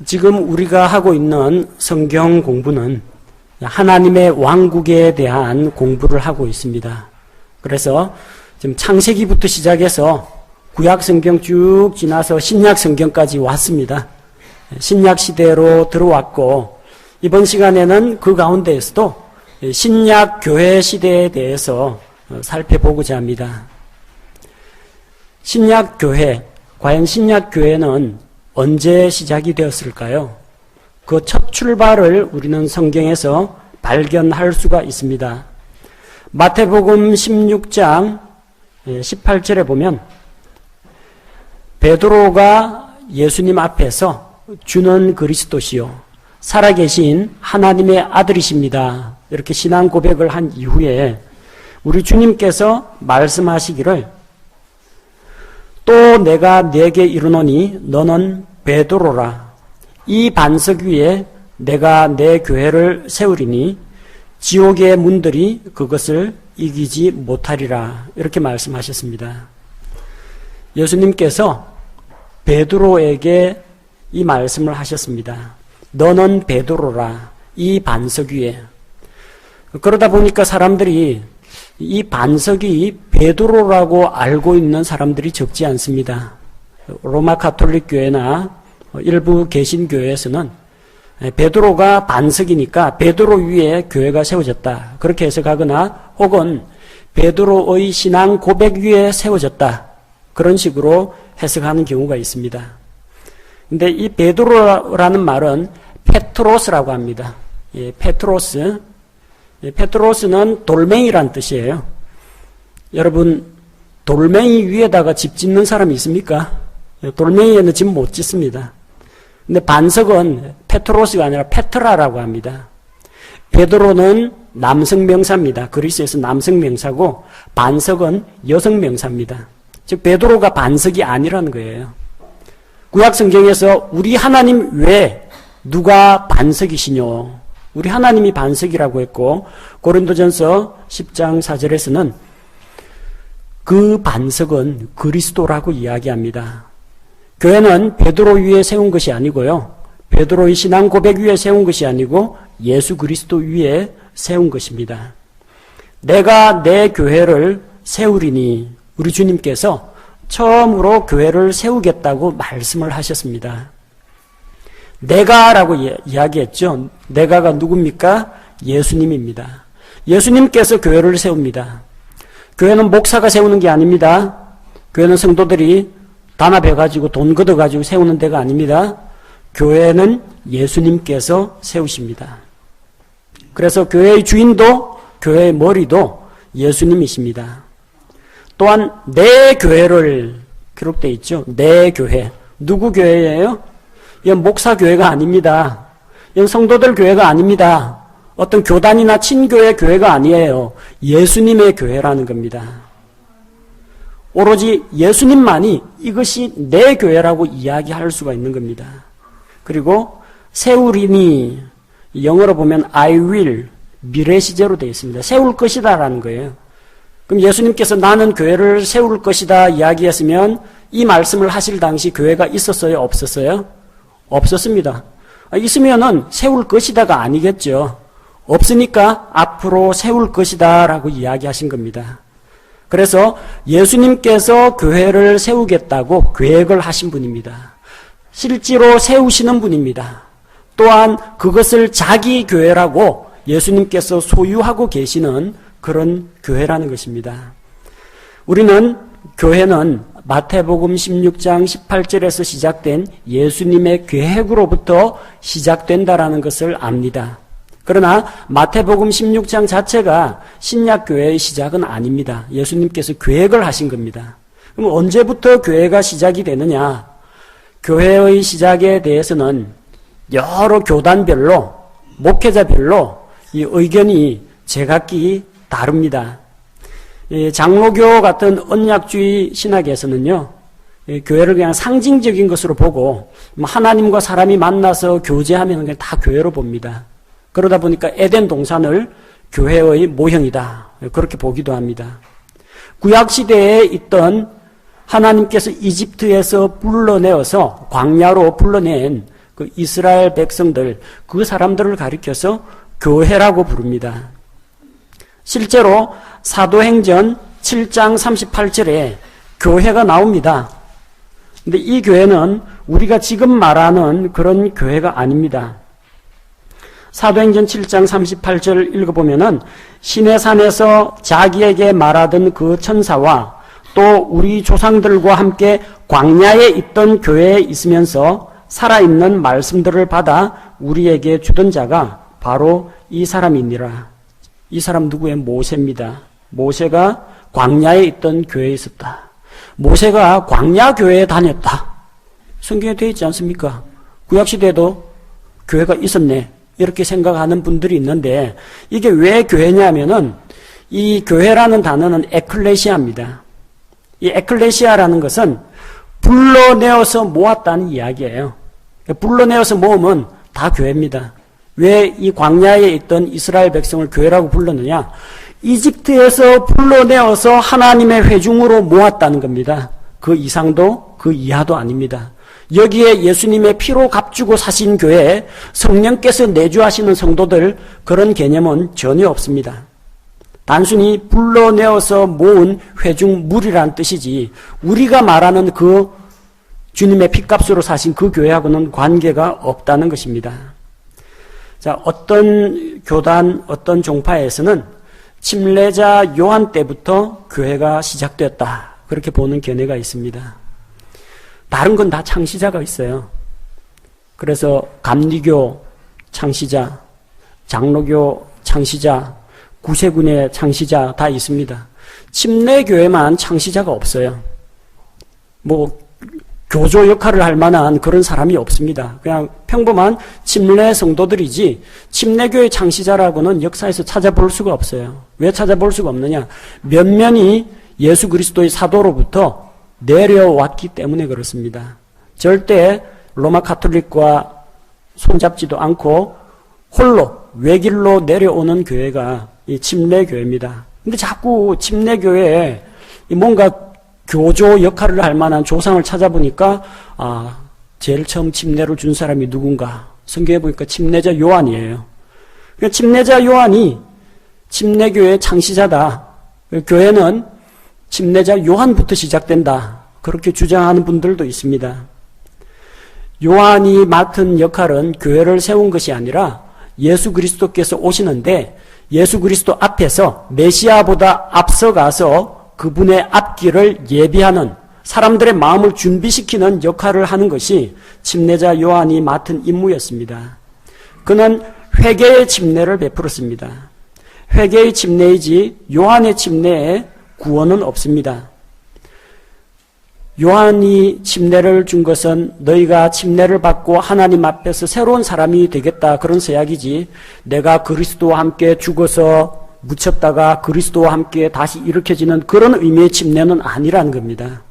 지금 우리가 하고 있는 성경 공부는 하나님의 왕국에 대한 공부를 하고 있습니다. 그래서 지금 창세기부터 시작해서 구약 성경 쭉 지나서 신약 성경까지 왔습니다. 신약 시대로 들어왔고, 이번 시간에는 그 가운데에서도 신약 교회 시대에 대해서 살펴보고자 합니다. 신약 교회, 과연 신약 교회는 언제 시작이 되었을까요? 그 첫 출발을 우리는 성경에서 발견할 수가 있습니다. 마태복음 16장 18절에 보면 베드로가 예수님 앞에서 주는 그리스도시요 살아계신 하나님의 아들이십니다. 이렇게 신앙 고백을 한 이후에 우리 주님께서 말씀하시기를 또 내가 네게 이르노니 너는 베드로라. 이 반석 위에 내가 내 교회를 세우리니 지옥의 문들이 그것을 이기지 못하리라. 이렇게 말씀하셨습니다. 예수님께서 베드로에게 이 말씀을 하셨습니다. 너는 베드로라. 이 반석 위에. 그러다 보니까 사람들이 이 반석이 베드로라고 알고 있는 사람들이 적지 않습니다. 로마 가톨릭 교회나 일부 개신교회에서는 베드로가 반석이니까 베드로 위에 교회가 세워졌다. 그렇게 해석하거나 혹은 베드로의 신앙 고백 위에 세워졌다. 그런 식으로 해석하는 경우가 있습니다. 근데 이 베드로라는 말은 페트로스라고 합니다. 페트로스. 페트로스는 돌멩이란 뜻이에요. 여러분, 돌멩이 위에다가 집 짓는 사람이 있습니까? 돌멩이에는 집 못 짓습니다. 근데 반석은 페트로스가 아니라 페트라라고 합니다. 베드로는 남성 명사입니다. 그리스에서 남성 명사고 반석은 여성 명사입니다. 즉 베드로가 반석이 아니라는 거예요. 구약 성경에서 우리 하나님 외에 누가 반석이시뇨? 우리 하나님이 반석이라고 했고 고린도전서 10장 4절에서는 그 반석은 그리스도라고 이야기합니다. 교회는 베드로 위에 세운 것이 아니고요. 베드로의 신앙 고백 위에 세운 것이 아니고 예수 그리스도 위에 세운 것입니다. 내가 내 교회를 세우리니 우리 주님께서 처음으로 교회를 세우겠다고 말씀을 하셨습니다. 내가라고 이야기했죠. 내가가 누굽니까? 예수님입니다. 예수님께서 교회를 세웁니다. 교회는 목사가 세우는 게 아닙니다. 교회는 성도들이 단합해가지고 돈 걷어가지고 세우는 데가 아닙니다. 교회는 예수님께서 세우십니다. 그래서 교회의 주인도 교회의 머리도 예수님이십니다. 또한 내 교회를 기록되어 있죠. 내 교회. 누구 교회예요? 이건 목사 교회가 아닙니다. 이건 성도들 교회가 아닙니다. 어떤 교단이나 친교회 교회가 아니에요. 예수님의 교회라는 겁니다. 오로지 예수님만이 이것이 내 교회라고 이야기할 수가 있는 겁니다. 그리고 세우리니 영어로 보면 I will 미래 시제로 되어 있습니다. 세울 것이다 라는 거예요. 그럼 예수님께서 나는 교회를 세울 것이다 이야기했으면 이 말씀을 하실 당시 교회가 있었어요? 없었어요? 없었습니다. 있으면은 세울 것이다가 아니겠죠. 없으니까 앞으로 세울 것이다 라고 이야기하신 겁니다. 그래서 예수님께서 교회를 세우겠다고 계획을 하신 분입니다. 실제로 세우시는 분입니다. 또한 그것을 자기 교회라고 예수님께서 소유하고 계시는 그런 교회라는 것입니다. 우리는 교회는 마태복음 16장 18절에서 시작된 예수님의 계획으로부터 시작된다라는 것을 압니다. 그러나 마태복음 16장 자체가 신약교회의 시작은 아닙니다. 예수님께서 계획을 하신 겁니다. 그럼 언제부터 교회가 시작이 되느냐? 교회의 시작에 대해서는 여러 교단별로, 목회자별로 이 의견이 제각기 다릅니다. 장로교 같은 언약주의 신학에서는요, 교회를 그냥 상징적인 것으로 보고 하나님과 사람이 만나서 교제하면 그냥 다 교회로 봅니다. 그러다 보니까 에덴 동산을 교회의 모형이다. 그렇게 보기도 합니다. 구약시대에 있던 하나님께서 이집트에서 불러내어서 광야로 불러낸 그 이스라엘 백성들, 그 사람들을 가리켜서 교회라고 부릅니다. 실제로 사도행전 7장 38절에 교회가 나옵니다. 근데 이 교회는 우리가 지금 말하는 그런 교회가 아닙니다. 사도행전 7장 38절 읽어보면은 시내산에서 자기에게 말하던 그 천사와 또 우리 조상들과 함께 광야에 있던 교회에 있으면서 살아있는 말씀들을 받아 우리에게 주던 자가 바로 이 사람이니라. 이 사람 누구의? 모세입니다. 모세가 광야에 있던 교회에 있었다. 모세가 광야 교회에 다녔다. 성경에 되어 있지 않습니까? 구약시대에도 교회가 있었네. 이렇게 생각하는 분들이 있는데 이게 왜 교회냐면은 이 교회라는 단어는 에클레시아입니다. 이 에클레시아라는 것은 불러내어서 모았다는 이야기예요. 불러내어서 모으면 다 교회입니다. 왜 이 광야에 있던 이스라엘 백성을 교회라고 불렀느냐? 이집트에서 불러내어서 하나님의 회중으로 모았다는 겁니다. 그 이상도 그 이하도 아닙니다. 여기에 예수님의 피로 값주고 사신 교회, 성령께서 내주하시는 성도들, 그런 개념은 전혀 없습니다. 단순히 불러내어서 모은 회중물이라는 뜻이지 우리가 말하는 그 주님의 피값으로 사신 그 교회하고는 관계가 없다는 것입니다. 자, 어떤 교단, 어떤 종파에서는 침례자 요한 때부터 교회가 시작되었다. 그렇게 보는 견해가 있습니다. 다른 건 다 창시자가 있어요. 그래서 감리교 창시자, 장로교 창시자, 구세군의 창시자 다 있습니다. 침례교회만 창시자가 없어요. 뭐 교조 역할을 할 만한 그런 사람이 없습니다. 그냥 평범한 침례 성도들이지 침례교회 창시자라고는 역사에서 찾아볼 수가 없어요. 왜 찾아볼 수가 없느냐? 면면이 예수 그리스도의 사도로부터 내려왔기 때문에 그렇습니다. 절대 로마 카톨릭과 손잡지도 않고 홀로 외길로 내려오는 교회가 이 침례교회입니다. 근데 자꾸 침례교회에 뭔가 교조 역할을 할 만한 조상을 찾아보니까 제일 처음 침례를 준 사람이 누군가? 성경에 보니까 침례자 요한이에요. 그러니까 침례자 요한이 침례교회의 창시자다. 교회는 침례자 요한부터 시작된다. 그렇게 주장하는 분들도 있습니다. 요한이 맡은 역할은 교회를 세운 것이 아니라 예수 그리스도께서 오시는데 예수 그리스도 앞에서 메시아보다 앞서가서 그분의 앞길을 예비하는 사람들의 마음을 준비시키는 역할을 하는 것이 침례자 요한이 맡은 임무였습니다. 그는 회개의 침례를 베풀었습니다. 회개의 침례이지 요한의 침례에 구원은 없습니다. 요한이 침례를 준 것은 너희가 침례를 받고 하나님 앞에서 새로운 사람이 되겠다 그런 서약이지 내가 그리스도와 함께 죽어서 묻혔다가 그리스도와 함께 다시 일으켜지는 그런 의미의 침례는 아니라는 겁니다.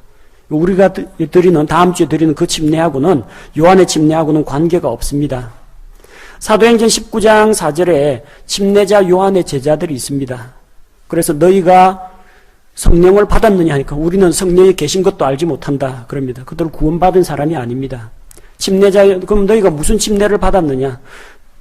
우리가 드리는 다음 주에 드리는 그 침례하고는 요한의 침례하고는 관계가 없습니다. 사도행전 19장 4절에 침례자 요한의 제자들이 있습니다. 그래서 너희가 성령을 받았느냐 하니까 우리는 성령이 계신 것도 알지 못한다 그럽니다. 그들 구원받은 사람이 아닙니다. 침례자, 그럼 너희가 무슨 침례를 받았느냐?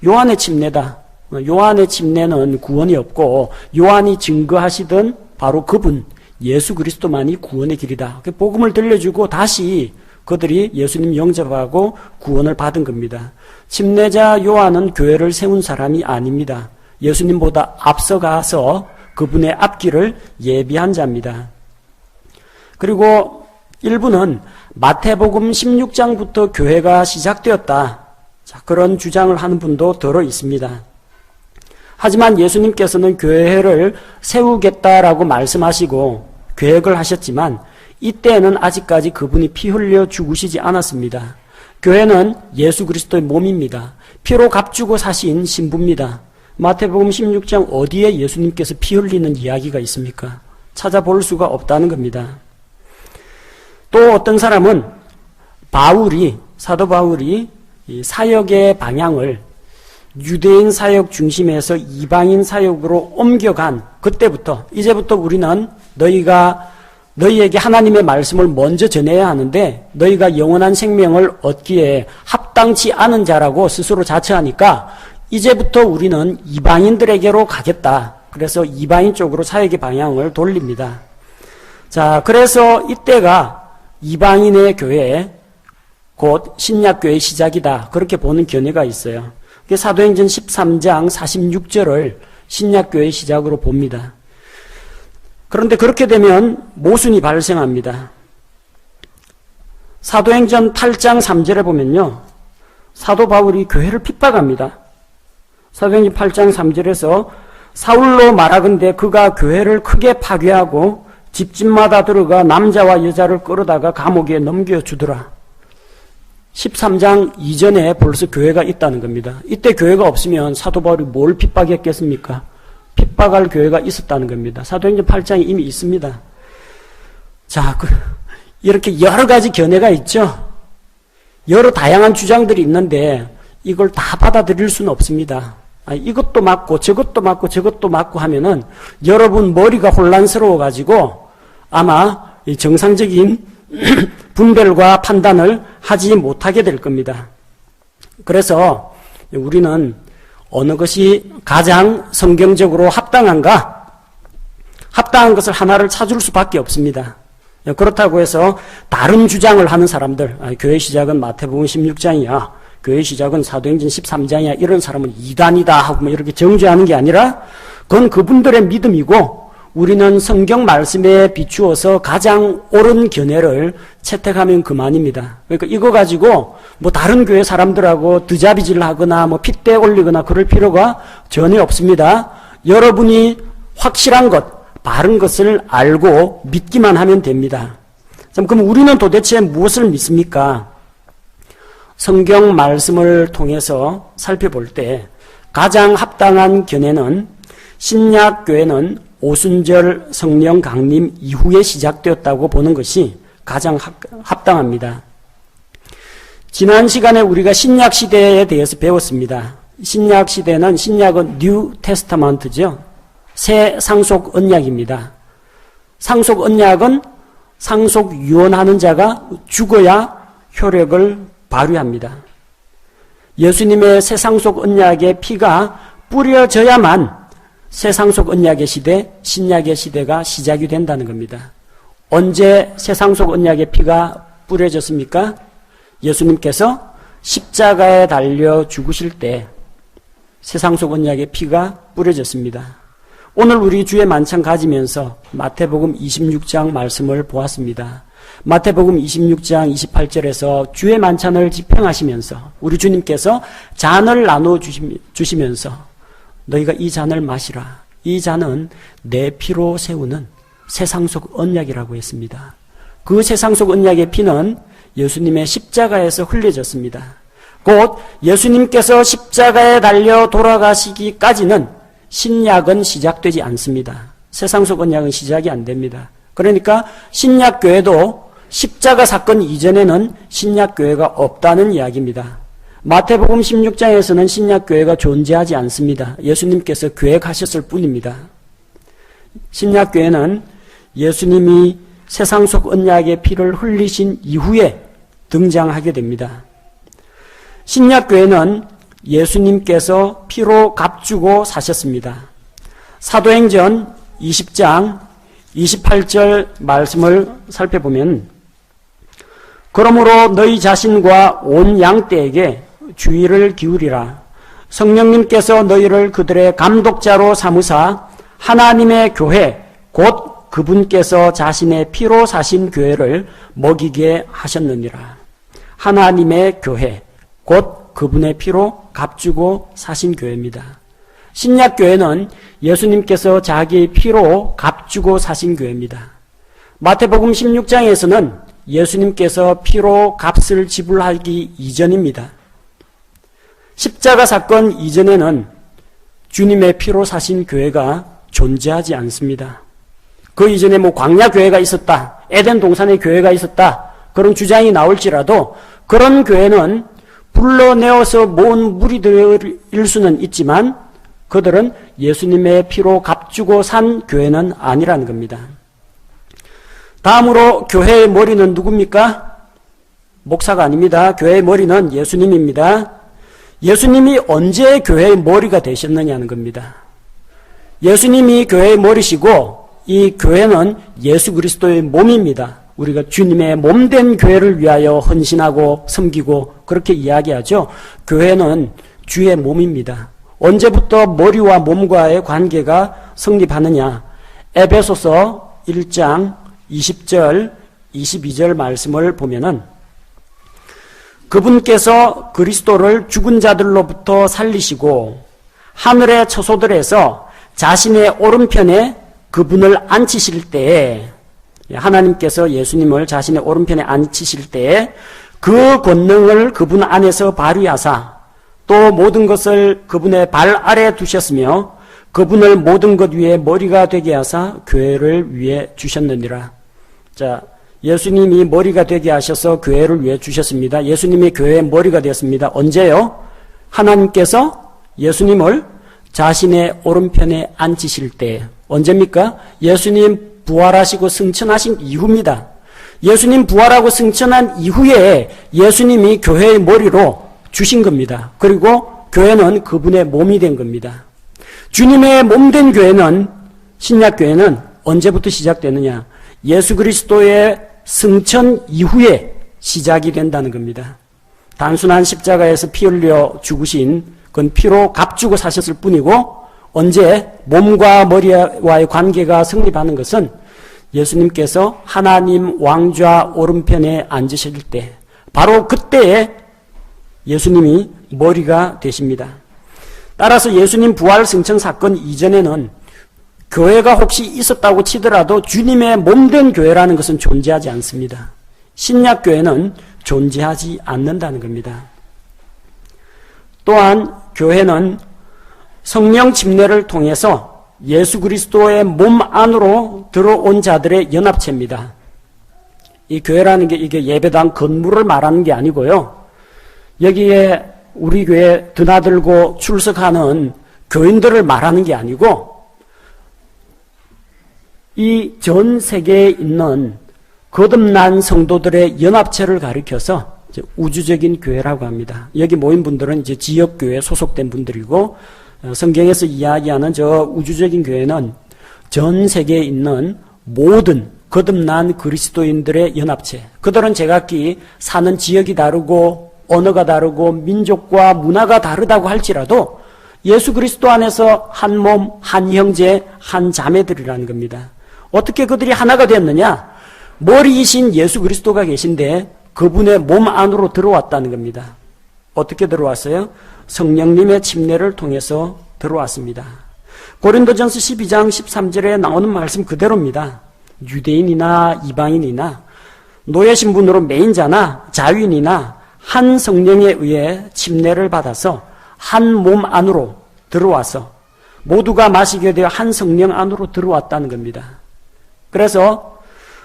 요한의 침례다. 요한의 침례는 구원이 없고 요한이 증거하시던 바로 그분 예수 그리스도만이 구원의 길이다. 복음을 들려주고 다시 그들이 예수님 영접하고 구원을 받은 겁니다. 침례자 요한은 교회를 세운 사람이 아닙니다. 예수님보다 앞서가서 그분의 앞길을 예비한 자입니다. 그리고 일부는 마태복음 16장부터 교회가 시작되었다. 자, 그런 주장을 하는 분도 들어 있습니다. 하지만 예수님께서는 교회를 세우겠다라고 말씀하시고 계획을 하셨지만 이때는 아직까지 그분이 피 흘려 죽으시지 않았습니다. 교회는 예수 그리스도의 몸입니다. 피로 값주고 사신 신부입니다. 마태복음 16장 어디에 예수님께서 피 흘리는 이야기가 있습니까? 찾아볼 수가 없다는 겁니다. 또 어떤 사람은 사도 바울이 이 사역의 방향을 유대인 사역 중심에서 이방인 사역으로 옮겨간 그때부터 이제부터 우리는 너희에게 하나님의 말씀을 먼저 전해야 하는데 너희가 영원한 생명을 얻기에 합당치 않은 자라고 스스로 자처하니까 이제부터 우리는 이방인들에게로 가겠다. 그래서 이방인 쪽으로 사역의 방향을 돌립니다. 자, 그래서 이때가 이방인의 교회, 곧 신약교회의 시작이다. 그렇게 보는 견해가 있어요. 사도행전 13장 46절을 신약교회의 시작으로 봅니다. 그런데 그렇게 되면 모순이 발생합니다. 사도행전 8장 3절에 보면요. 사도 바울이 교회를 핍박합니다. 사도행전 8장 3절에서 사울로 말하건대 그가 교회를 크게 파괴하고 집집마다 들어가 남자와 여자를 끌어다가 감옥에 넘겨주더라. 13장 이전에 벌써 교회가 있다는 겁니다. 이때 교회가 없으면 사도 바울이 뭘 핍박했겠습니까? 핍박할 교회가 있었다는 겁니다. 사도행전 8장에 이미 있습니다. 자, 이렇게 여러 가지 견해가 있죠. 여러 다양한 주장들이 있는데 이걸 다 받아들일 수는 없습니다. 이것도 맞고 저것도 맞고 저것도 맞고 하면은 여러분 머리가 혼란스러워 가지고 아마 정상적인 분별과 판단을 하지 못하게 될 겁니다. 그래서 우리는 어느 것이 가장 성경적으로 합당한가? 합당한 것을 하나를 찾을 수밖에 없습니다. 그렇다고 해서 다른 주장을 하는 사람들, 교회 시작은 마태복음 16장이야, 교회 시작은 사도행전 13장이야, 이런 사람은 이단이다 하고 이렇게 정죄하는 게 아니라 그건 그분들의 믿음이고 우리는 성경 말씀에 비추어서 가장 옳은 견해를 채택하면 그만입니다. 그러니까 이거 가지고 뭐 다른 교회 사람들하고 드자비질 하거나 뭐 핏대 올리거나 그럴 필요가 전혀 없습니다. 여러분이 확실한 것, 바른 것을 알고 믿기만 하면 됩니다. 그럼 우리는 도대체 무엇을 믿습니까? 성경 말씀을 통해서 살펴볼 때 가장 합당한 견해는 신약교회는 오순절 성령 강림 이후에 시작되었다고 보는 것이 가장 합당합니다. 지난 시간에 우리가 신약 시대에 대해서 배웠습니다. 신약 시대는 신약은 뉴 테스타먼트죠. 새 상속 언약입니다. 상속 언약은 상속 유언하는 자가 죽어야 효력을 발휘합니다. 예수님의 새 상속 언약의 피가 뿌려져야만 새 상속 언약의 시대, 신약의 시대가 시작이 된다는 겁니다. 언제 새 상속 언약의 피가 뿌려졌습니까? 예수님께서 십자가에 달려 죽으실 때 새 상속 언약의 피가 뿌려졌습니다. 오늘 우리 주의 만찬 가지면서 마태복음 26장 말씀을 보았습니다. 마태복음 26장 28절에서 주의 만찬을 집행하시면서 우리 주님께서 잔을 나눠 주시면서 너희가 이 잔을 마시라. 이 잔은 내 피로 세우는 새상속 언약이라고 했습니다. 그 새상속 언약의 피는 예수님의 십자가에서 흘려졌습니다. 곧 예수님께서 십자가에 달려 돌아가시기까지는 신약은 시작되지 않습니다. 새상속 언약은 시작이 안 됩니다. 그러니까 신약교회도 십자가 사건 이전에는 신약교회가 없다는 이야기입니다. 마태복음 16장에서는 신약교회가 존재하지 않습니다. 예수님께서 계획하셨을 뿐입니다. 신약교회는 예수님이 새상속 언약의 피를 흘리신 이후에 등장하게 됩니다. 신약교회는 예수님께서 피로 값주고 사셨습니다. 사도행전 20장 28절 말씀을 살펴보면 그러므로 너희 자신과 온 양떼에게 주의를 기울이라. 성령님께서 너희를 그들의 감독자로 삼으사 하나님의 교회 곧 그분께서 자신의 피로 사신 교회를 먹이게 하셨느니라. 하나님의 교회 곧 그분의 피로 값주고 사신 교회입니다. 신약교회는 예수님께서 자기의 피로 값주고 사신 교회입니다. 마태복음 16장에서는 예수님께서 피로 값을 지불하기 이전입니다. 십자가 사건 이전에는 주님의 피로 사신 교회가 존재하지 않습니다. 그 이전에 뭐 광야교회가 있었다, 에덴 동산의 교회가 있었다, 그런 주장이 나올지라도 그런 교회는 불러내어서 모은 무리들일 수는 있지만 그들은 예수님의 피로 값주고 산 교회는 아니라는 겁니다. 다음으로 교회의 머리는 누굽니까? 목사가 아닙니다. 교회의 머리는 예수님입니다. 예수님이 언제 교회의 머리가 되셨느냐는 겁니다. 예수님이 교회의 머리시고 이 교회는 예수 그리스도의 몸입니다. 우리가 주님의 몸된 교회를 위하여 헌신하고 섬기고 그렇게 이야기하죠. 교회는 주의 몸입니다. 언제부터 머리와 몸과의 관계가 성립하느냐? 에베소서 1장 20절 22절 말씀을 보면은 그분께서 그리스도를 죽은 자들로부터 살리시고 하늘의 처소들에서 자신의 오른편에 그분을 앉히실 때에, 하나님께서 예수님을 자신의 오른편에 앉히실 때에 그 권능을 그분 안에서 발휘하사 또 모든 것을 그분의 발 아래 두셨으며 그분을 모든 것 위에 머리가 되게 하사 교회를 위해 주셨느니라. 자, 예수님이 머리가 되게 하셔서 교회를 위해 주셨습니다. 예수님이 교회의 머리가 되었습니다. 언제요? 하나님께서 예수님을 자신의 오른편에 앉히실 때. 언제입니까? 예수님 부활하시고 승천하신 이후입니다. 예수님 부활하고 승천한 이후에 예수님이 교회의 머리로 주신 겁니다. 그리고 교회는 그분의 몸이 된 겁니다. 주님의 몸된 교회는, 신약교회는 언제부터 시작되느냐? 예수 그리스도의 승천 이후에 시작이 된다는 겁니다. 단순한 십자가에서 피 흘려 죽으신, 그건 피로 값주고 사셨을 뿐이고, 언제 몸과 머리와의 관계가 성립하는 것은 예수님께서 하나님 왕좌 오른편에 앉으실 때, 바로 그때에 예수님이 머리가 되십니다. 따라서 예수님 부활 승천 사건 이전에는 교회가 혹시 있었다고 치더라도 주님의 몸된 교회라는 것은 존재하지 않습니다. 신약교회는 존재하지 않는다는 겁니다. 또한 교회는 성령 침례를 통해서 예수 그리스도의 몸 안으로 들어온 자들의 연합체입니다. 이 교회라는 게 이게 예배당 건물을 말하는 게 아니고요. 여기에 우리 교회에 드나들고 출석하는 교인들을 말하는 게 아니고 이 전 세계에 있는 거듭난 성도들의 연합체를 가리켜서 우주적인 교회라고 합니다. 여기 모인 분들은 이제 지역교회에 소속된 분들이고, 성경에서 이야기하는 저 우주적인 교회는 전 세계에 있는 모든 거듭난 그리스도인들의 연합체. 그들은 제각기 사는 지역이 다르고 언어가 다르고 민족과 문화가 다르다고 할지라도 예수 그리스도 안에서 한 몸, 한 형제, 한 자매들이라는 겁니다. 어떻게 그들이 하나가 되었느냐? 머리이신 예수 그리스도가 계신데 그분의 몸 안으로 들어왔다는 겁니다. 어떻게 들어왔어요? 성령님의 침례를 통해서 들어왔습니다. 고린도전서 12장 13절에 나오는 말씀 그대로입니다. 유대인이나 이방인이나 노예 신분으로 매인자나 자유인이나 한 성령에 의해 침례를 받아서 한 몸 안으로 들어와서 모두가 마시게 되어 한 성령 안으로 들어왔다는 겁니다. 그래서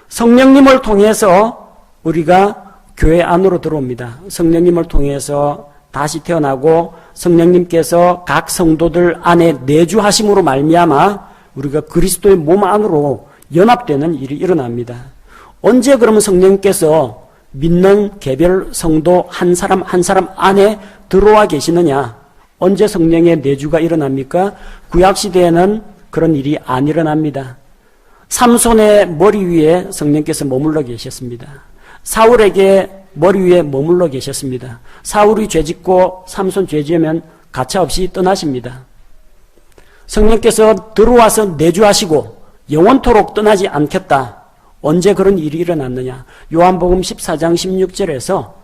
성령님을 통해서 우리가 교회 안으로 들어옵니다. 성령님을 통해서 다시 태어나고 성령님께서 각 성도들 안에 내주하심으로 말미암아 우리가 그리스도의 몸 안으로 연합되는 일이 일어납니다. 언제 그러면 성령님께서 믿는 개별 성도 한 사람 한 사람 안에 들어와 계시느냐? 언제 성령의 내주가 일어납니까? 구약시대에는 그런 일이 안 일어납니다. 삼손의 머리 위에 성령께서 머물러 계셨습니다. 사울에게 머리 위에 머물러 계셨습니다. 사울이 죄짓고 삼손 죄지으면 가차없이 떠나십니다. 성령께서 들어와서 내주하시고 영원토록 떠나지 않겠다. 언제 그런 일이 일어났느냐? 요한복음 14장 16절에서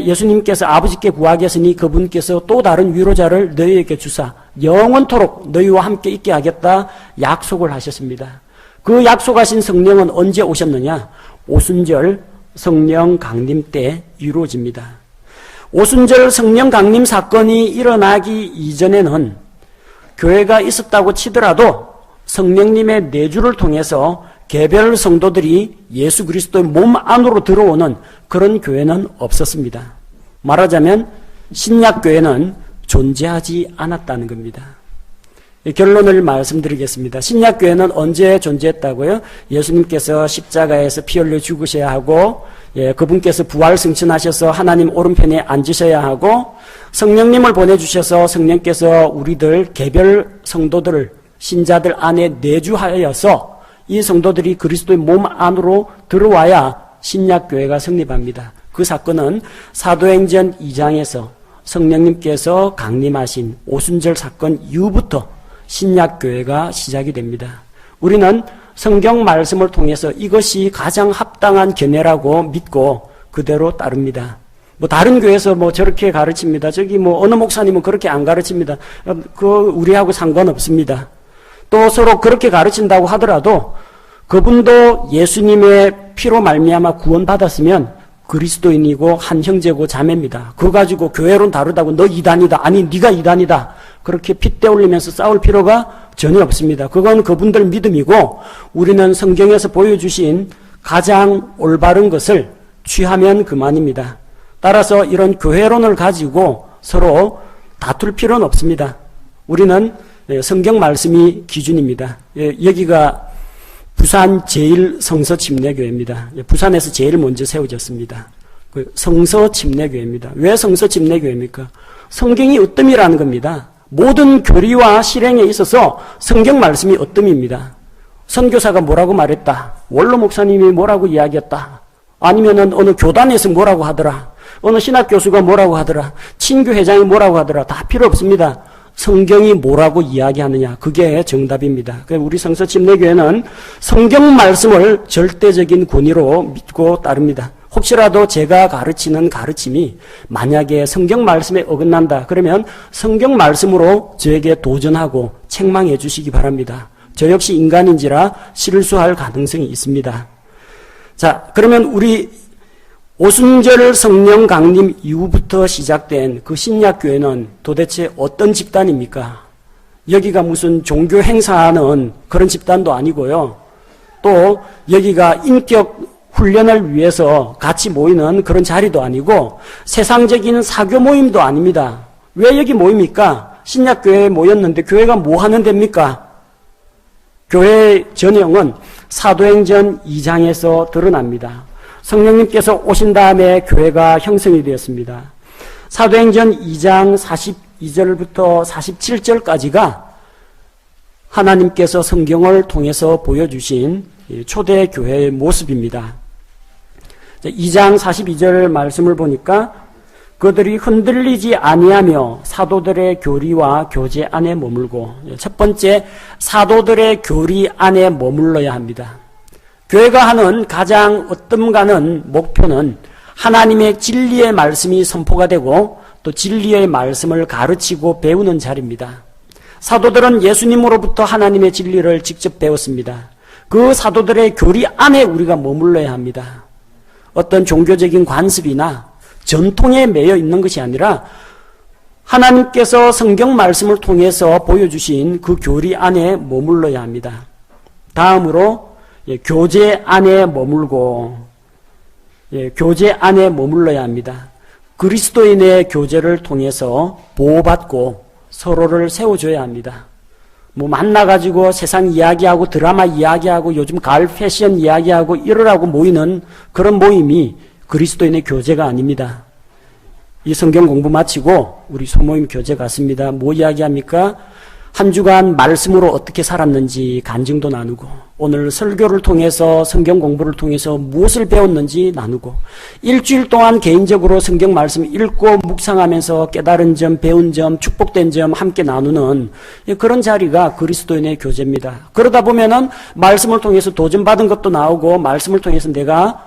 예수님께서 아버지께 구하겠으니 그분께서 또 다른 위로자를 너희에게 주사 영원토록 너희와 함께 있게 하겠다 약속을 하셨습니다. 그 약속하신 성령은 언제 오셨느냐? 오순절 성령 강림 때 이루어집니다. 오순절 성령 강림 사건이 일어나기 이전에는 교회가 있었다고 치더라도 성령님의 내주를 통해서 개별 성도들이 예수 그리스도의 몸 안으로 들어오는 그런 교회는 없었습니다. 말하자면 신약교회는 존재하지 않았다는 겁니다. 결론을 말씀드리겠습니다. 신약교회는 언제 존재했다고요? 예수님께서 십자가에서 피 흘려 죽으셔야 하고, 그분께서 부활 승천하셔서 하나님 오른편에 앉으셔야 하고, 성령님을 보내주셔서 성령께서 우리들 개별 성도들을, 신자들 안에 내주하여서 이 성도들이 그리스도의 몸 안으로 들어와야 신약교회가 성립합니다. 그 사건은 사도행전 2장에서 성령님께서 강림하신 오순절 사건 이후부터 신약교회가 시작이 됩니다. 우리는 성경 말씀을 통해서 이것이 가장 합당한 견해라고 믿고 그대로 따릅니다. 다른 교회에서 저렇게 가르칩니다. 저기 어느 목사님은 그렇게 안 가르칩니다. 우리하고 상관없습니다. 또 서로 그렇게 가르친다고 하더라도 그분도 예수님의 피로 말미암아 구원받았으면 그리스도인이고 한 형제고 자매입니다. 그거 가지고 교회론 다르다고 너 이단이다. 아니 네가 이단이다. 그렇게 핏대 올리면서 싸울 필요가 전혀 없습니다. 그건 그분들 믿음이고 우리는 성경에서 보여주신 가장 올바른 것을 취하면 그만입니다. 따라서 이런 교회론을 가지고 서로 다툴 필요는 없습니다. 우리는 성경 말씀이 기준입니다. 여기가 부산 제1성서침례교회입니다. 부산에서 제일 먼저 세워졌습니다. 성서침례교회입니다. 왜 성서침례교회입니까? 성경이 으뜸이라는 겁니다. 모든 교리와 실행에 있어서 성경 말씀이 으뜸입니다. 선교사가 뭐라고 말했다. 원로 목사님이 뭐라고 이야기했다. 아니면은 어느 교단에서 뭐라고 하더라. 어느 신학교수가 뭐라고 하더라. 친교회장이 뭐라고 하더라. 다 필요 없습니다. 성경이 뭐라고 이야기하느냐. 그게 정답입니다. 우리 성서침례교회는 성경 말씀을 절대적인 권위로 믿고 따릅니다. 혹시라도 제가 가르치는 가르침이 만약에 성경 말씀에 어긋난다. 그러면 성경 말씀으로 저에게 도전하고 책망해 주시기 바랍니다. 저 역시 인간인지라 실수할 가능성이 있습니다. 자, 그러면 우리 오순절 성령 강림 이후부터 시작된 그 신약교회는 도대체 어떤 집단입니까? 여기가 무슨 종교 행사하는 그런 집단도 아니고요. 또 여기가 인격 훈련을 위해서 같이 모이는 그런 자리도 아니고 세상적인 사교 모임도 아닙니다. 왜 여기 모입니까? 신약교회에 모였는데 교회가 뭐 하는 데입니까? 교회의 전형은 사도행전 2장에서 드러납니다. 성령님께서 오신 다음에 교회가 형성이 되었습니다. 사도행전 2장 42절부터 47절까지가 하나님께서 성경을 통해서 보여주신 초대교회의 모습입니다. 2장 42절 말씀을 보니까 그들이 흔들리지 아니하며 사도들의 교리와 교제 안에 머물고, 첫 번째 사도들의 교리 안에 머물러야 합니다. 교회가 하는 가장 으뜸가는 목표는 하나님의 진리의 말씀이 선포가 되고 또 진리의 말씀을 가르치고 배우는 자리입니다. 사도들은 예수님으로부터 하나님의 진리를 직접 배웠습니다. 그 사도들의 교리 안에 우리가 머물러야 합니다. 어떤 종교적인 관습이나 전통에 매여 있는 것이 아니라 하나님께서 성경 말씀을 통해서 보여주신 그 교리 안에 머물러야 합니다. 다음으로 교제 안에 머물고, 교제 안에 머물러야 합니다. 그리스도인의 교제를 통해서 보호받고 서로를 세워줘야 합니다. 만나가지고 세상 이야기하고 드라마 이야기하고 요즘 가을 패션 이야기하고 이러라고 모이는 그런 모임이 그리스도인의 교제가 아닙니다. 이 성경 공부 마치고 우리 소모임 교제 갔습니다. 뭐 이야기합니까? 한 주간 말씀으로 어떻게 살았는지 간증도 나누고, 오늘 설교를 통해서 성경 공부를 통해서 무엇을 배웠는지 나누고, 일주일 동안 개인적으로 성경 말씀 읽고 묵상하면서 깨달은 점, 배운 점, 축복된 점 함께 나누는 그런 자리가 그리스도인의 교제입니다. 그러다 보면은 말씀을 통해서 도전받은 것도 나오고, 말씀을 통해서 내가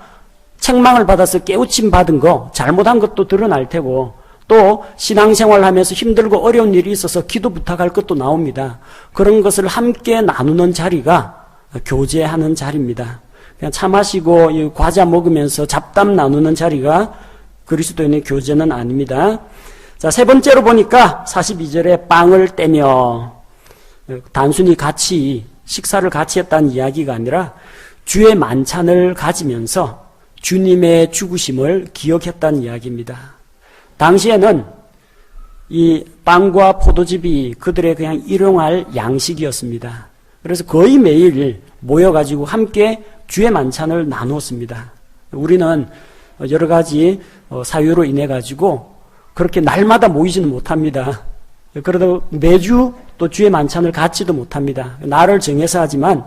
책망을 받아서 깨우침 받은 거, 잘못한 것도 드러날 테고, 또 신앙생활 하면서 힘들고 어려운 일이 있어서 기도 부탁할 것도 나옵니다. 그런 것을 함께 나누는 자리가 교제하는 자리입니다. 그냥 차 마시고 과자 먹으면서 잡담 나누는 자리가 그리스도인의 교제는 아닙니다. 자, 세 번째로 보니까 42절에 빵을 떼며, 단순히 같이 식사를 같이 했다는 이야기가 아니라 주의 만찬을 가지면서 주님의 죽으심을 기억했다는 이야기입니다. 당시에는 이 빵과 포도즙이 그들의 그냥 일용할 양식이었습니다. 그래서 거의 매일 모여가지고 함께 주의 만찬을 나누었습니다. 우리는 여러 가지 사유로 인해 가지고 그렇게 날마다 모이지는 못합니다. 그래도 매주 또 주의 만찬을 갖지도 못합니다. 날을 정해서 하지만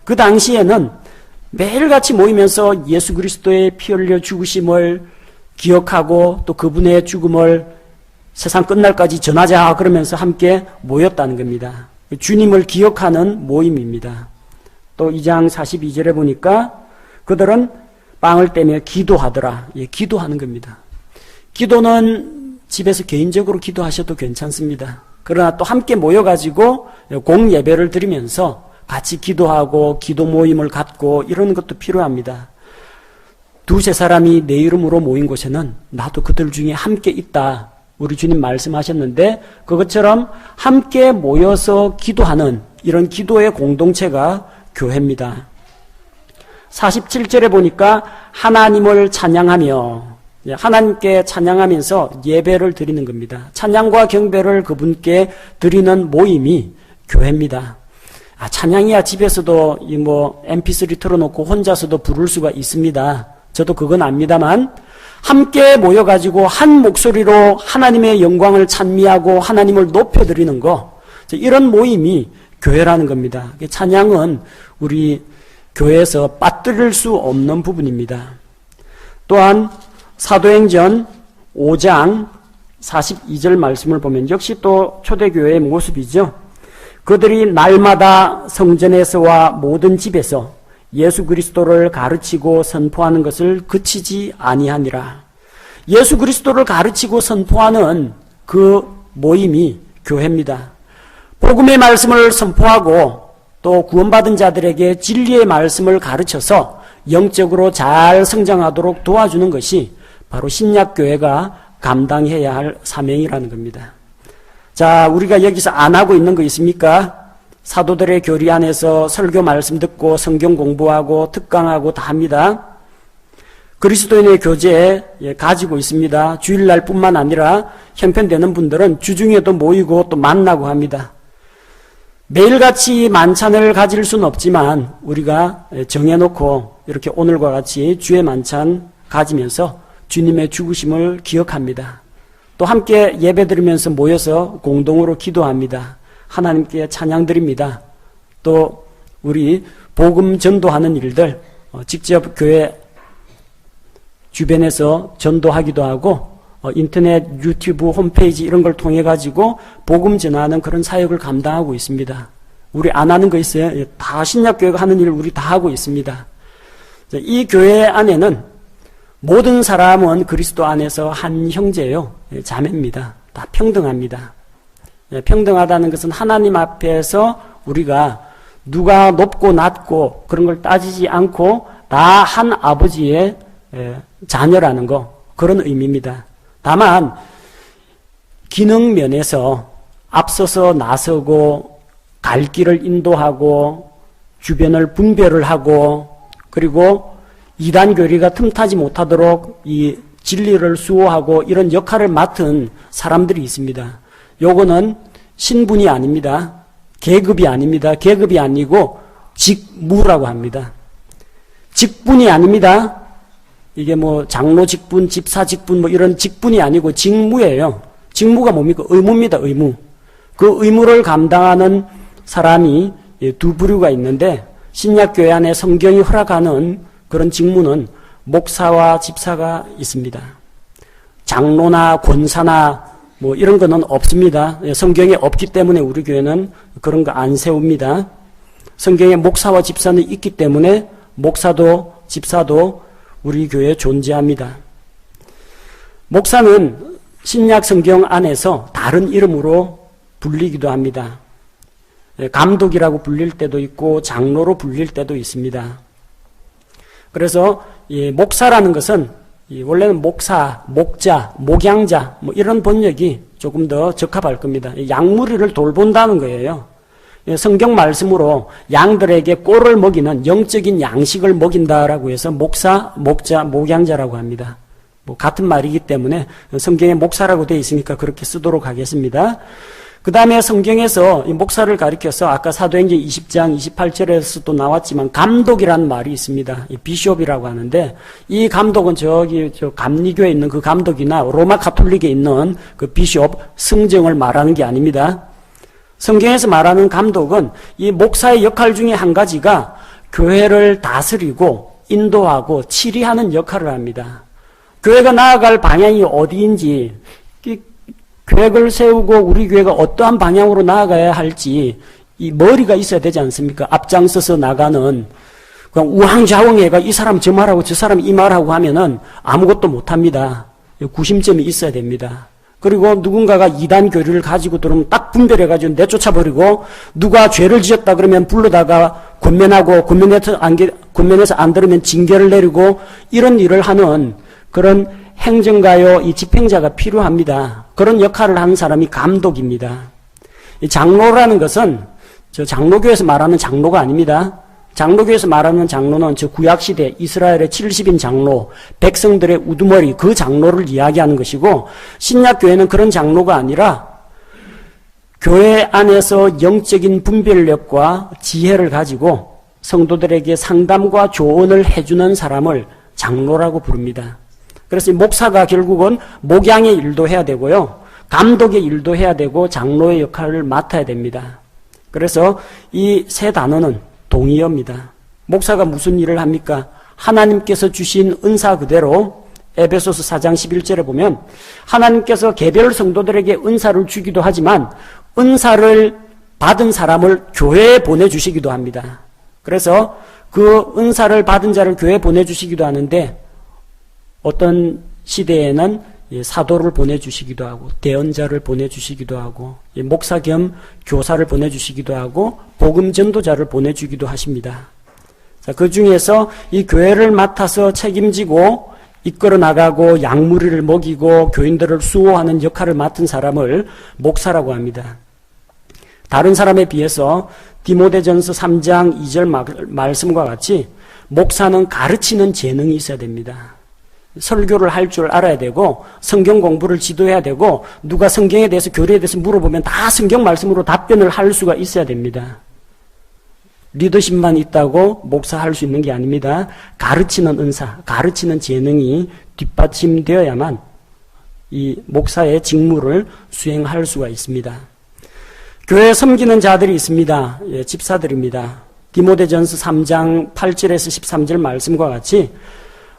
그 당시에는 매일같이 모이면서 예수 그리스도의 피 흘려 죽으심을 기억하고 또 그분의 죽음을 세상 끝날까지 전하자 그러면서 함께 모였다는 겁니다. 주님을 기억하는 모임입니다. 또 2장 42절에 보니까 그들은 빵을 떼며 기도하더라. 예, 기도하는 겁니다. 기도는 집에서 개인적으로 기도하셔도 괜찮습니다. 그러나 또 함께 모여가지고 공예배를 드리면서 같이 기도하고 기도 모임을 갖고 이러는 것도 필요합니다. 두세 사람이 내 이름으로 모인 곳에는 나도 그들 중에 함께 있다. 우리 주님 말씀하셨는데 그것처럼 함께 모여서 기도하는 이런 기도의 공동체가 교회입니다. 47절에 보니까 하나님을 찬양하며 하나님께 찬양하면서 예배를 드리는 겁니다. 찬양과 경배를 그분께 드리는 모임이 교회입니다. 찬양이야 집에서도 MP3 틀어놓고 혼자서도 부를 수가 있습니다. 저도 그건 압니다만 함께 모여가지고 한 목소리로 하나님의 영광을 찬미하고 하나님을 높여드리는 거 이런 모임이 교회라는 겁니다. 찬양은 우리 교회에서 빠뜨릴 수 없는 부분입니다. 또한 사도행전 5장 42절 말씀을 보면 역시 또 초대교회의 모습이죠. 그들이 날마다 성전에서와 모든 집에서 예수 그리스도를 가르치고 선포하는 것을 그치지 아니하니라. 예수 그리스도를 가르치고 선포하는 그 모임이 교회입니다. 복음의 말씀을 선포하고 또 구원받은 자들에게 진리의 말씀을 가르쳐서 영적으로 잘 성장하도록 도와주는 것이 바로 신약교회가 감당해야 할 사명이라는 겁니다. 자, 우리가 여기서 안 하고 있는 거 있습니까? 사도들의 교리 안에서 설교 말씀 듣고 성경 공부하고 특강하고 다 합니다. 그리스도인의 교제 가지고 있습니다. 주일날 뿐만 아니라 형편되는 분들은 주중에도 모이고 또 만나고 합니다. 매일같이 만찬을 가질 수는 없지만 우리가 정해놓고 이렇게 오늘과 같이 주의 만찬 가지면서 주님의 죽으심을 기억합니다. 또 함께 예배드리면서 모여서 공동으로 기도합니다. 하나님께 찬양드립니다. 또 우리 복음 전도하는 일들 직접 교회 주변에서 전도하기도 하고 인터넷, 유튜브, 홈페이지 이런 걸 통해 가지고 복음 전하는 그런 사역을 감당하고 있습니다. 우리 안 하는 거 있어요? 다 신약교회가 하는 일 우리 다 하고 있습니다. 이 교회 안에는 모든 사람은 그리스도 안에서 한 형제요, 자매입니다. 다 평등합니다. 평등하다는 것은 하나님 앞에서 우리가 누가 높고 낮고 그런 걸 따지지 않고 다 한 아버지의 자녀라는 거, 그런 의미입니다. 다만 기능 면에서 앞서서 나서고 갈 길을 인도하고 주변을 분별을 하고 그리고 이단 교리가 틈타지 못하도록 이 진리를 수호하고 이런 역할을 맡은 사람들이 있습니다. 요거는 신분이 아닙니다. 계급이 아닙니다. 계급이 아니고 직무라고 합니다. 직분이 아닙니다. 이게 장로 직분, 집사 직분 이런 직분이 아니고 직무예요. 직무가 뭡니까? 의무입니다. 의무. 그 의무를 감당하는 사람이 두 부류가 있는데 신약교회 안에 성경이 허락하는 그런 직무는 목사와 집사가 있습니다. 장로나 권사나 이런 거는 없습니다. 성경에 없기 때문에 우리 교회는 그런 거 안 세웁니다. 성경에 목사와 집사는 있기 때문에 목사도 집사도 우리 교회에 존재합니다. 목사는 신약 성경 안에서 다른 이름으로 불리기도 합니다. 감독이라고 불릴 때도 있고 장로로 불릴 때도 있습니다. 그래서 이 목사라는 것은 원래는 목사, 목자, 목양자 이런 번역이 조금 더 적합할 겁니다. 양무리를 돌본다는 거예요. 성경 말씀으로 양들에게 꼴을 먹이는 영적인 양식을 먹인다라고 해서 목사, 목자, 목양자라고 합니다. 뭐 같은 말이기 때문에 성경에 목사라고 되어 있으니까 그렇게 쓰도록 하겠습니다. 그 다음에 성경에서 이 목사를 가리켜서 아까 사도행전 20장 28절에서도 나왔지만 감독이라는 말이 있습니다. 이 비숍이라고 하는데 이 감독은 저 감리교에 있는 그 감독이나 로마 가톨릭에 있는 그 비숍 승정을 말하는 게 아닙니다. 성경에서 말하는 감독은 이 목사의 역할 중에 한 가지가 교회를 다스리고 인도하고 치리하는 역할을 합니다. 교회가 나아갈 방향이 어디인지 계획을 세우고 우리 교회가 어떠한 방향으로 나아가야 할지 이 머리가 있어야 되지 않습니까? 앞장서서 나가는 그냥 우왕좌왕해가 이 사람 저 말하고 저 사람 이 말하고 하면은 아무것도 못합니다. 구심점이 있어야 됩니다. 그리고 누군가가 이단 교리를 가지고 들어오면 딱 분별해가지고 내쫓아버리고 누가 죄를 지었다 그러면 불러다가 권면하고 권면해서 안 들으면 징계를 내리고 이런 일을 하는 그런 행정가요, 이 집행자가 필요합니다. 그런 역할을 하는 사람이 감독입니다. 이 장로라는 것은 저 장로교에서 말하는 장로가 아닙니다. 장로교에서 말하는 장로는 저 구약시대 이스라엘의 70인 장로, 백성들의 우두머리 그 장로를 이야기하는 것이고 신약교회는 그런 장로가 아니라 교회 안에서 영적인 분별력과 지혜를 가지고 성도들에게 상담과 조언을 해주는 사람을 장로라고 부릅니다. 그래서 목사가 결국은 목양의 일도 해야 되고요. 감독의 일도 해야 되고 장로의 역할을 맡아야 됩니다. 그래서 이 세 단어는 동의어입니다. 목사가 무슨 일을 합니까? 하나님께서 주신 은사 그대로 에베소서 4장 11절에 보면 하나님께서 개별 성도들에게 은사를 주기도 하지만 은사를 받은 사람을 교회에 보내주시기도 합니다. 그래서 그 은사를 받은 자를 교회에 보내주시기도 하는데 어떤 시대에는 사도를 보내주시기도 하고 대언자를 보내주시기도 하고 목사 겸 교사를 보내주시기도 하고 복음 전도자를 보내주기도 하십니다. 자, 그 중에서 이 교회를 맡아서 책임지고 이끌어 나가고 양무리를 먹이고 교인들을 수호하는 역할을 맡은 사람을 목사라고 합니다. 다른 사람에 비해서 디모데전서 3장 2절 말씀과 같이 목사는 가르치는 재능이 있어야 됩니다. 설교를 할 줄 알아야 되고 성경 공부를 지도해야 되고 누가 성경에 대해서 교리에 대해서 물어보면 다 성경 말씀으로 답변을 할 수가 있어야 됩니다. 리더십만 있다고 목사할 수 있는 게 아닙니다. 가르치는 은사, 가르치는 재능이 뒷받침되어야만 이 목사의 직무를 수행할 수가 있습니다. 교회에 섬기는 자들이 있습니다. 예, 집사들입니다. 디모데전서 3장 8절에서 13절 말씀과 같이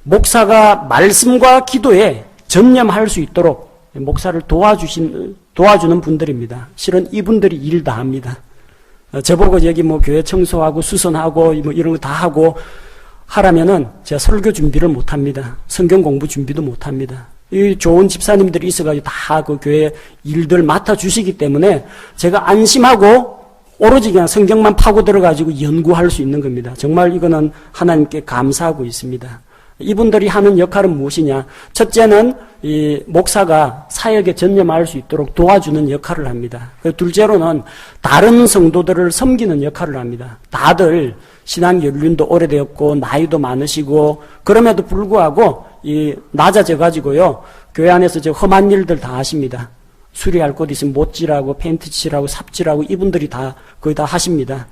목사가 말씀과 기도에 전념할 수 있도록 목사를 도와주는 분들입니다. 실은 이분들이 일 다 합니다. 저보고 여기 뭐 교회 청소하고 수선하고 뭐 이런 거 다 하고 하라면은 제가 설교 준비를 못 합니다. 성경 공부 준비도 못 합니다. 이 좋은 집사님들이 있어가지고 다 그 교회 일들 맡아주시기 때문에 제가 안심하고 오로지 그냥 성경만 파고 들어가지고 연구할 수 있는 겁니다. 정말 이거는 하나님께 감사하고 있습니다. 이분들이 하는 역할은 무엇이냐? 첫째는 이 목사가 사역에 전념할 수 있도록 도와주는 역할을 합니다. 둘째로는 다른 성도들을 섬기는 역할을 합니다. 다들 신앙 연륜도 오래되었고 나이도 많으시고 그럼에도 불구하고 이 낮아져 가지고요 교회 안에서 저 험한 일들 다 하십니다. 수리할 곳 있으면 못질하고 페인트 칠하고 삽질하고 이분들이 다 거의 다 하십니다.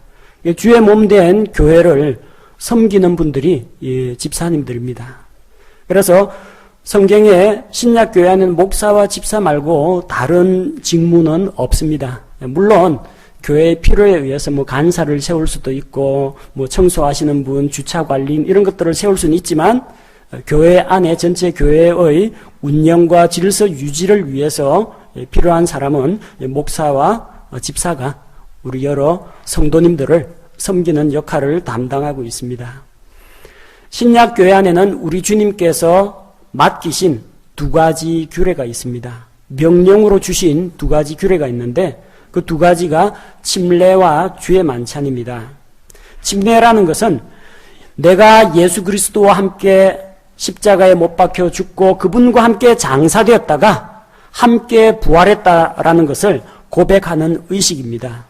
주의 몸된 교회를 섬기는 분들이 집사님들입니다. 그래서 성경에 신약교회 안에는 목사와 집사 말고 다른 직무는 없습니다. 물론 교회의 필요에 의해서 뭐 간사를 세울 수도 있고 뭐 청소하시는 분, 주차 관리인 이런 것들을 세울 수는 있지만 교회 안에 전체 교회의 운영과 질서 유지를 위해서 필요한 사람은 목사와 집사가 우리 여러 성도님들을 섬기는 역할을 담당하고 있습니다. 신약교회 안에는 우리 주님께서 맡기신 두 가지 규례가 있습니다. 명령으로 주신 두 가지 규례가 있는데 그 두 가지가 침례와 주의 만찬입니다. 침례라는 것은 내가 예수 그리스도와 함께 십자가에 못 박혀 죽고 그분과 함께 장사되었다가 함께 부활했다라는 것을 고백하는 의식입니다.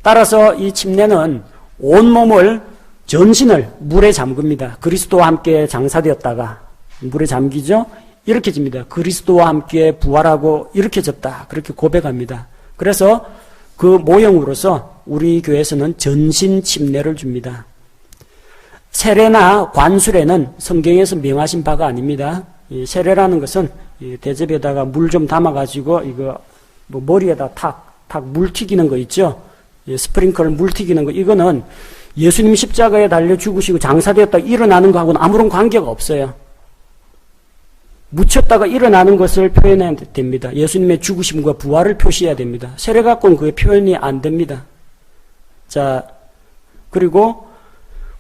따라서 이 침례는 온몸을 전신을 물에 잠깁니다. 그리스도와 함께 장사되었다가 물에 잠기죠. 일으켜집니다. 그리스도와 함께 부활하고 일으켜졌다. 그렇게 고백합니다. 그래서 그 모형으로서 우리 교회에서는 전신 침례를 줍니다. 세례나 관수례는 성경에서 명하신 바가 아닙니다. 이 세례라는 것은 이 대접에다가 물 좀 담아가지고 이거 뭐 머리에다 탁 물 튀기는 거 있죠. 스프링클 물 튀기는 거, 이거는 예수님 십자가에 달려 죽으시고 장사되었다 일어나는 거하고는 아무런 관계가 없어요. 묻혔다가 일어나는 것을 표현해야 됩니다. 예수님의 죽으심과 부활을 표시해야 됩니다. 세례 갖고는 그게 표현이 안 됩니다. 자, 그리고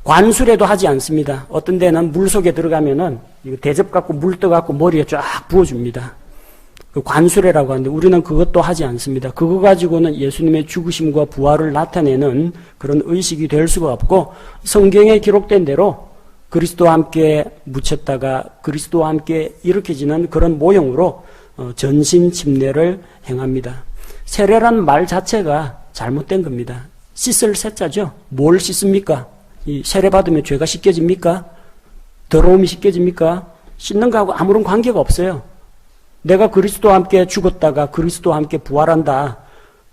관수례도 하지 않습니다. 어떤 데는 물 속에 들어가면은 이거 대접 갖고 물 떠갖고 머리에 쫙 부어줍니다. 그 관수례라고 하는데 우리는 그것도 하지 않습니다. 그거 가지고는 예수님의 죽으심과 부활을 나타내는 그런 의식이 될 수가 없고, 성경에 기록된 대로 그리스도와 함께 묻혔다가 그리스도와 함께 일으켜지는 그런 모형으로 전신 침례를 행합니다. 세례란 말 자체가 잘못된 겁니다. 씻을 세자죠. 뭘 씻습니까? 이 세례 받으면 죄가 씻겨집니까? 더러움이 씻겨집니까? 씻는 거하고 아무런 관계가 없어요. 내가 그리스도와 함께 죽었다가 그리스도와 함께 부활한다.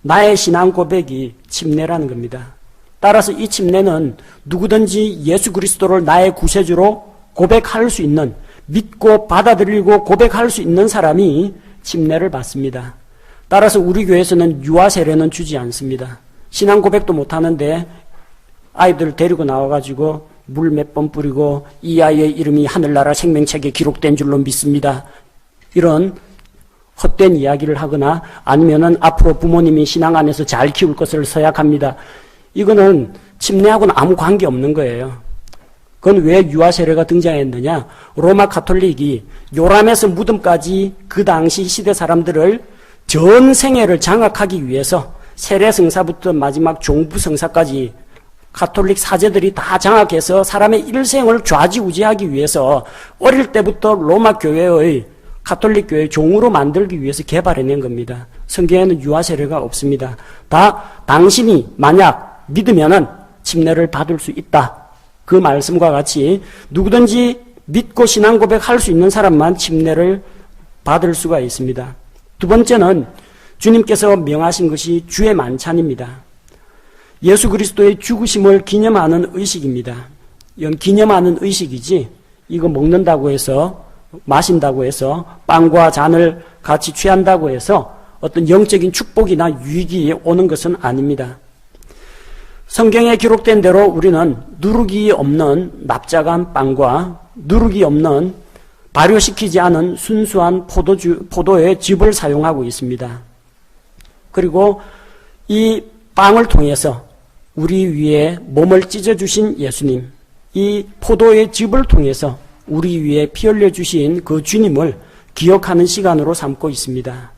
나의 신앙 고백이 침례라는 겁니다. 따라서 이 침례는 누구든지 예수 그리스도를 나의 구세주로 고백할 수 있는, 믿고 받아들이고 고백할 수 있는 사람이 침례를 받습니다. 따라서 우리 교회에서는 유아 세례는 주지 않습니다. 신앙 고백도 못하는데 아이들 데리고 나와가지고 물 몇 번 뿌리고 이 아이의 이름이 하늘나라 생명책에 기록된 줄로 믿습니다. 이런 헛된 이야기를 하거나 아니면은 앞으로 부모님이 신앙 안에서 잘 키울 것을 서약합니다. 이거는 침례하고는 아무 관계 없는 거예요. 그건 왜 유아 세례가 등장했느냐? 로마 가톨릭이 요람에서 무덤까지 그 당시 시대 사람들을 전 생애를 장악하기 위해서 세례 성사부터 마지막 종부 성사까지 가톨릭 사제들이 다 장악해서 사람의 일생을 좌지우지하기 위해서 어릴 때부터 로마 교회의 가톨릭 교회의 종으로 만들기 위해서 개발해낸 겁니다. 성경에는 유아 세례가 없습니다. 다 당신이 만약 믿으면은 침례를 받을 수 있다. 그 말씀과 같이 누구든지 믿고 신앙 고백할 수 있는 사람만 침례를 받을 수가 있습니다. 두 번째는 주님께서 명하신 것이 주의 만찬입니다. 예수 그리스도의 죽으심을 기념하는 의식입니다. 이건 기념하는 의식이지 이거 먹는다고 해서, 마신다고 해서, 빵과 잔을 같이 취한다고 해서 어떤 영적인 축복이나 유익이 오는 것은 아닙니다. 성경에 기록된 대로 우리는 누룩이 없는 납작한 빵과 누룩이 없는 발효시키지 않은 순수한 포도의 즙을 사용하고 있습니다. 그리고 이 빵을 통해서 우리 위에 몸을 찢어주신 예수님, 이 포도의 즙을 통해서 우리 위에 피 흘려주신 그 주님을 기억하는 시간으로 삼고 있습니다.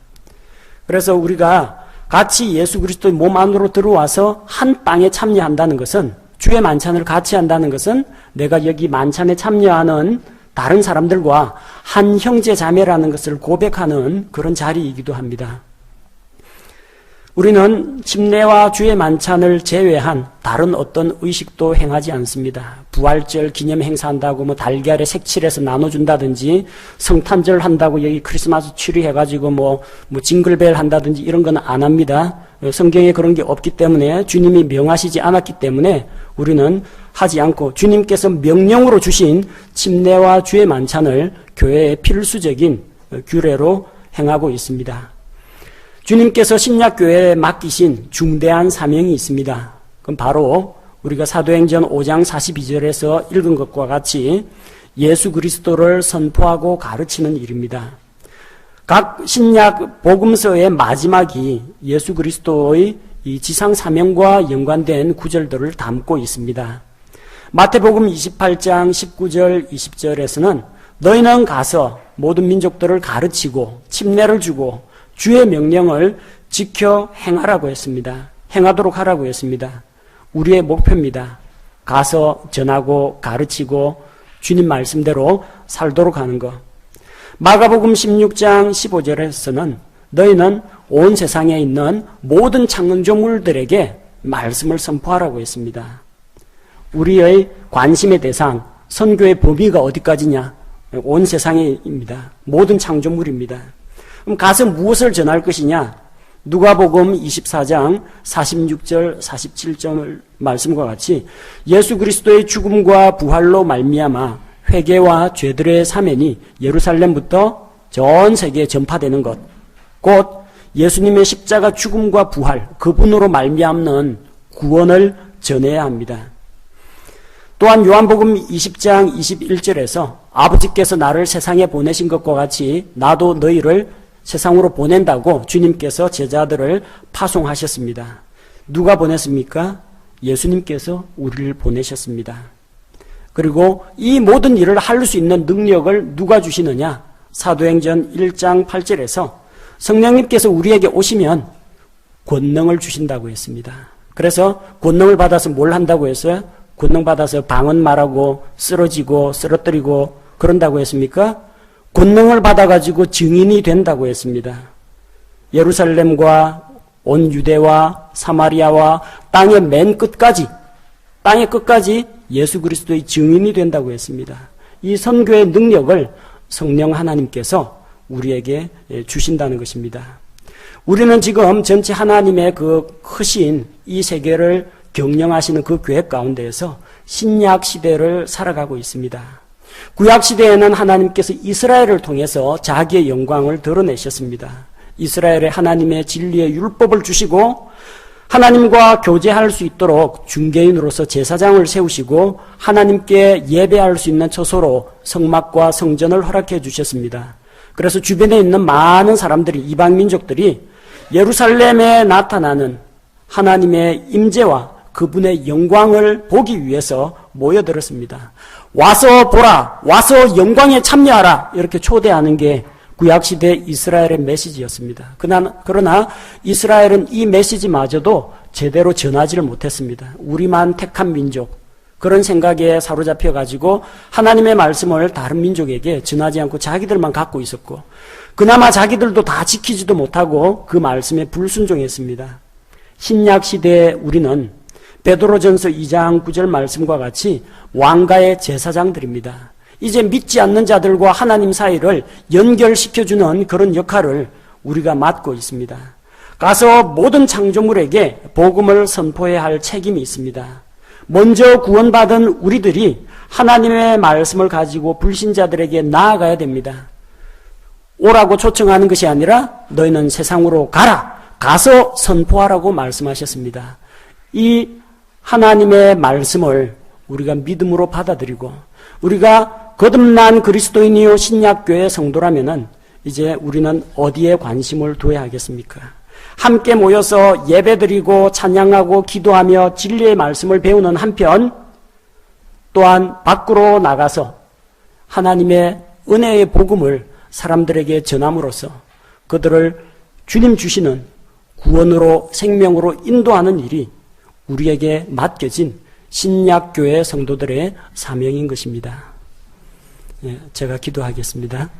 그래서 우리가 같이 예수 그리스도의 몸 안으로 들어와서 한 빵에 참여한다는 것은, 주의 만찬을 같이 한다는 것은 내가 여기 만찬에 참여하는 다른 사람들과 한 형제 자매라는 것을 고백하는 그런 자리이기도 합니다. 우리는 침례와 주의 만찬을 제외한 다른 어떤 의식도 행하지 않습니다. 부활절 기념 행사한다고 뭐 달걀에 색칠해서 나눠준다든지, 성탄절 한다고 여기 크리스마스 트리 해가지고 뭐 징글벨 한다든지 이런 건 안 합니다. 성경에 그런 게 없기 때문에, 주님이 명하시지 않았기 때문에 우리는 하지 않고 주님께서 명령으로 주신 침례와 주의 만찬을 교회의 필수적인 규례로 행하고 있습니다. 주님께서 신약교회에 맡기신 중대한 사명이 있습니다. 그럼 바로 우리가 사도행전 5장 42절에서 읽은 것과 같이 예수 그리스도를 선포하고 가르치는 일입니다. 각 신약 복음서의 마지막이 예수 그리스도의 이 지상 사명과 연관된 구절들을 담고 있습니다. 마태복음 28장 19절 20절에서는 너희는 가서 모든 민족들을 가르치고 침례를 주고 주의 명령을 지켜 행하라고 했습니다. 행하도록 하라고 했습니다. 우리의 목표입니다. 가서 전하고 가르치고 주님 말씀대로 살도록 하는 것. 마가복음 16장 15절에서는 너희는 온 세상에 있는 모든 창조물들에게 말씀을 선포하라고 했습니다. 우리의 관심의 대상, 선교의 범위가 어디까지냐? 온 세상입니다. 모든 창조물입니다. 그럼 가서 무엇을 전할 것이냐? 누가복음 24장 46절 47절 말씀과 같이 예수 그리스도의 죽음과 부활로 말미암아 회개와 죄들의 사면이 예루살렘부터 전 세계에 전파되는 것, 곧 예수님의 십자가 죽음과 부활, 그분으로 말미암는 구원을 전해야 합니다. 또한 요한복음 20장 21절에서 아버지께서 나를 세상에 보내신 것과 같이 나도 너희를 세상으로 보낸다고 주님께서 제자들을 파송하셨습니다. 누가 보냈습니까? 예수님께서 우리를 보내셨습니다. 그리고 이 모든 일을 할 수 있는 능력을 누가 주시느냐? 사도행전 1장 8절에서 성령님께서 우리에게 오시면 권능을 주신다고 했습니다. 그래서 권능을 받아서 뭘 한다고 했어요? 권능 받아서 방언 말하고 쓰러지고 쓰러뜨리고 그런다고 했습니까? 권능을 받아가지고 증인이 된다고 했습니다. 예루살렘과 온 유대와 사마리아와 땅의 맨 끝까지, 땅의 끝까지 예수 그리스도의 증인이 된다고 했습니다. 이 선교의 능력을 성령 하나님께서 우리에게 주신다는 것입니다. 우리는 지금 전체 하나님의 그 크신 이 세계를 경영하시는 그 계획 가운데에서 신약 시대를 살아가고 있습니다. 구약 시대에는 하나님께서 이스라엘을 통해서 자기의 영광을 드러내셨습니다. 이스라엘에 하나님의 진리의 율법을 주시고 하나님과 교제할 수 있도록 중개인으로서 제사장을 세우시고 하나님께 예배할 수 있는 처소로 성막과 성전을 허락해 주셨습니다. 그래서 주변에 있는 많은 사람들이, 이방 민족들이 예루살렘에 나타나는 하나님의 임재와 그분의 영광을 보기 위해서 모여들었습니다. 와서 보라, 와서 영광에 참여하라, 이렇게 초대하는 게 구약시대 이스라엘의 메시지였습니다. 그러나 이스라엘은 이 메시지마저도 제대로 전하지를 못했습니다. 우리만 택한 민족, 그런 생각에 사로잡혀 가지고 하나님의 말씀을 다른 민족에게 전하지 않고 자기들만 갖고 있었고, 그나마 자기들도 다 지키지도 못하고 그 말씀에 불순종했습니다. 신약 시대에 우리는 베드로전서 2장 9절 말씀과 같이 왕가의 제사장들입니다. 이제 믿지 않는 자들과 하나님 사이를 연결시켜주는 그런 역할을 우리가 맡고 있습니다. 가서 모든 창조물에게 복음을 선포해야 할 책임이 있습니다. 먼저 구원받은 우리들이 하나님의 말씀을 가지고 불신자들에게 나아가야 됩니다. 오라고 초청하는 것이 아니라 너희는 세상으로 가라, 가서 선포하라고 말씀하셨습니다. 이 하나님의 말씀을 우리가 믿음으로 받아들이고 우리가 거듭난 그리스도인이요 신약교회 성도라면은 이제 우리는 어디에 관심을 둬야 하겠습니까? 함께 모여서 예배드리고 찬양하고 기도하며 진리의 말씀을 배우는 한편, 또한 밖으로 나가서 하나님의 은혜의 복음을 사람들에게 전함으로써 그들을 주님 주시는 구원으로, 생명으로 인도하는 일이 우리에게 맡겨진 신약교회 성도들의 사명인 것입니다. 제가 기도하겠습니다.